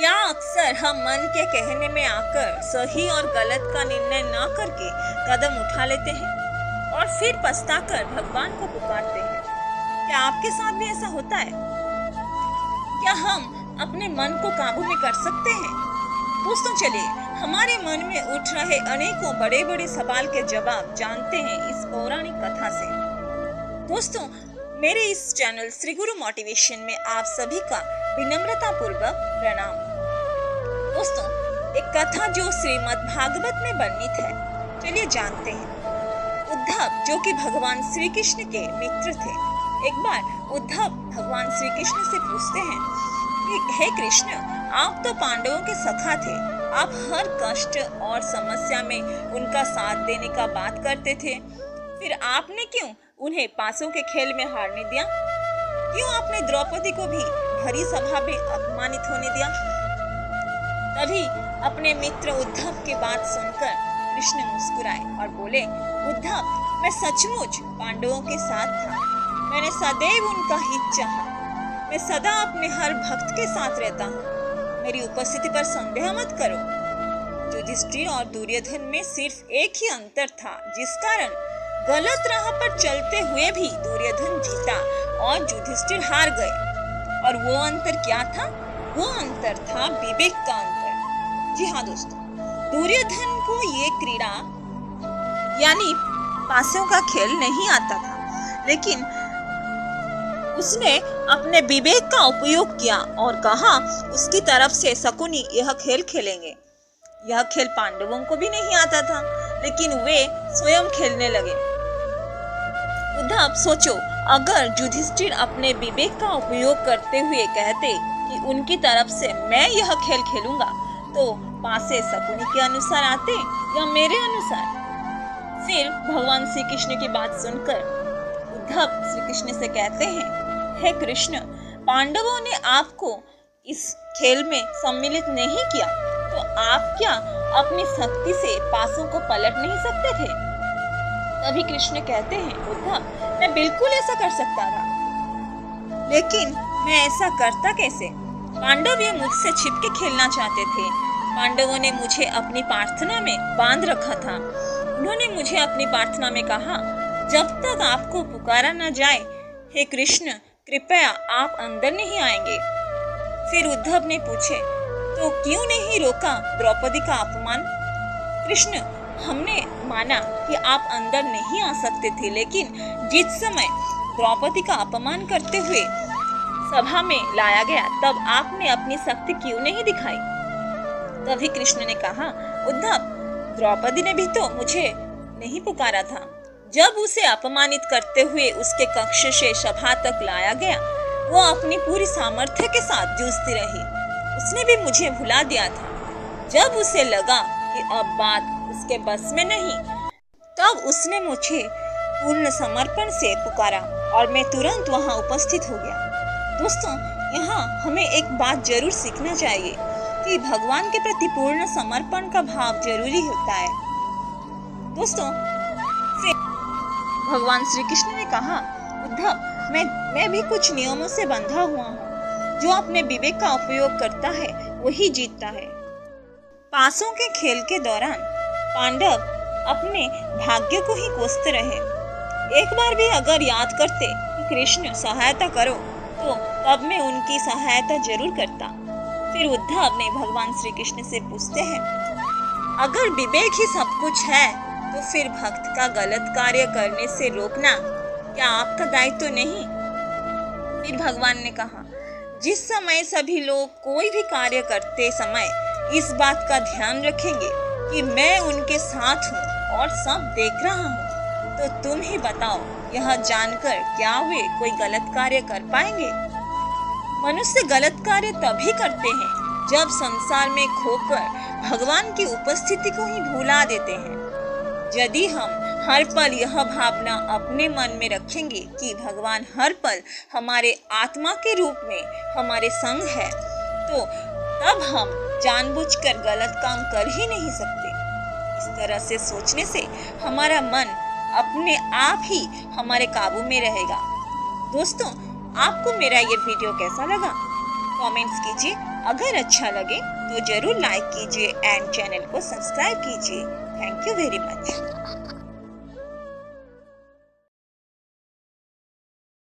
क्या अक्सर हम मन के कहने में आकर सही और गलत का निर्णय न करके कदम उठा लेते हैं और फिर पछताकर भगवान को पुकारते हैं? क्या आपके साथ भी ऐसा होता है? क्या हम अपने मन को काबू में कर सकते हैं? दोस्तों, चलिए हमारे मन में उठ रहे अनेकों बड़े बड़े सवाल के जवाब जानते हैं इस पौराणिक कथा से। दोस्तों, मेरे इस चैनल श्री गुरु मोटिवेशन में आप सभी का विनम्रता पूर्वक प्रणाम। दोस्तों, एक कथा जो श्रीमद् भागवत में वर्णित है, चलिए जानते हैं। उद्धव, जो कि भगवान श्री कृष्ण के मित्र थे, एक बार उद्धव भगवान श्री कृष्ण से पूछते हैं कि हे कृष्ण, आप तो पांडवों के सखा थे, आप हर कष्ट और समस्या में उनका साथ देने का बात करते थे, फिर आपने क्यों उन्हें पासों के खेल में हारने दिया? क्यों आपने द्रौपदी को भी भरी सभा में अपमानित होने दिया? तभी अपने मित्र उद्धव की बात सुनकर कृष्ण मुस्कुराए और बोले, उद्धव, मैं सचमुच पांडवों के साथ था, मैंने सदैव उनका हित चाहा, मैं सदा अपने हर भक्त के साथ रहता हूँ, मेरी उपस्थिति पर संदेह मत करो। युधिष्ठिर और दुर्योधन में सिर्फ एक ही अंतर था, जिस कारण गलत राह पर चलते हुए भी दुर्योधन जीता और युधिष्ठिर हार गए। और वो अंतर क्या था? वो अंतर था विवेक का अंतर। जी हाँ दोस्तों, दुर्योधन को ये क्रीड़ा यानी पासों का खेल नहीं आता था, लेकिन उसने अपने विवेक का उपयोग किया और कहा उसकी तरफ से शकुनी यह खेल खेलेंगे। यह खेल पांडवों को भी नहीं आता था, लेकिन वे स्वयं खेलने लगे। उद्धव, सोचो, अगर युधिष्ठिर अपने विवेक का उपयोग करते हुए कहते कि उनकी तरफ से मैं यह खेल खेलूंगा, तो पासे शकुनी के अनुसार आते या मेरे अनुसार? फिर भगवान श्री कृष्ण की बात सुनकर उद्धव श्री कृष्ण से कहते हैं, हे कृष्ण, पांडवों ने आपको इस खेल में सम्मिलित नहीं किया, तो आप क्या अपनी शक्ति से पासों को पलट नहीं सकते थे? तभी कृष्ण कहते हैं, उद्धव, मैं बिल्कुल ऐसा कर सकता था, लेकिन मैं ऐसा करता कैसे? पांडव ये मुझसे छिपके खेलना चाहते थे। पांडवों ने मुझे अपनी प्रार्थना में बांध रखा था। उन्होंने मुझे अपनी प्रार्थना में कहा, जब तक आपको पुकारा न जाए, हे कृष्ण, कृपया आप अंदर नहीं आएंगे। फिर उद्धव ने पूछे, तो क्यों नहीं रोका द्रौपदी का अपमान? कृष्ण, हमने माना कि आप अंदर नहीं आ सकते थे, लेकिन जिस समय द्रौपदी का अपमान करते हुए सभा में लाया गया, तब आपने अपनी शक्ति क्यों नहीं दिखाई? तभी कृष्ण ने कहा, उद्धव, द्रौपदी ने भी तो मुझे नहीं पुकारा था। जब उसे अपमानित करते हुए उसके कक्ष से सभा तक लाया गया, वो अपनी पूरी सामर्थ्य के साथ जूझती रही। उसने भी मुझे भुला दिया था। जब उसे लगा कि अब बात उसके बस में नहीं, तब उसने मुझे पूर्ण समर्पण से पुकारा और मैं तुरंत वहां उपस्थित हो गया। दोस्तों, यहाँ हमें एक बात जरूर सीखना चाहिए कि भगवान के प्रति पूर्ण समर्पण का भाव जरूरी होता है। दोस्तों, फिर भगवान श्री कृष्ण ने कहा, उद्धव, मैं भी कुछ नियमों से बंधा हुआ हूँ। जो अपने विवेक का उपयोग करता है वही जीतता है। पासों के खेल के दौरान पांडव अपने भाग्य को ही कोसते रहे। एक बार भी अगर याद करते कि कृष्ण सहायता करो, तो तब मैं उनकी सहायता जरूर करता। फिर उद्धव ने भगवान श्री कृष्ण से पूछते हैं, अगर विवेक ही सब कुछ है, तो फिर भक्त का गलत कार्य करने से रोकना क्या आपका दायित्व नहीं? फिर भगवान ने कहा, जिस समय सभी लोग कोई भी कार्य करते समय इस बात का ध्यान रखेंगे कि मैं उनके साथ हूँ और सब देख रहा हूँ, तो तुम ही बताओ, यह जानकर क्या वे कोई गलत कार्य कर पाएंगे? मनुष्य गलत कार्य तभी करते हैं जब संसार में खोकर भगवान की उपस्थिति को ही भुला देते हैं। यदि हम हर पल यह भावना अपने मन में रखेंगे कि भगवान हर पल हमारे आत्मा के रूप में हमारे संग है, तो तब हम जानबूझकर गलत काम कर ही नहीं सकते। इस तरह से सोचने से हमारा मन अपने आप ही हमारे काबू में रहेगा। दोस्तों, आपको मेरा ये वीडियो कैसा लगा? कमेंट्स कीजिए। अगर अच्छा लगे तो जरूर लाइक कीजिए एंड चैनल को सब्सक्राइब कीजिए। Thank you very much.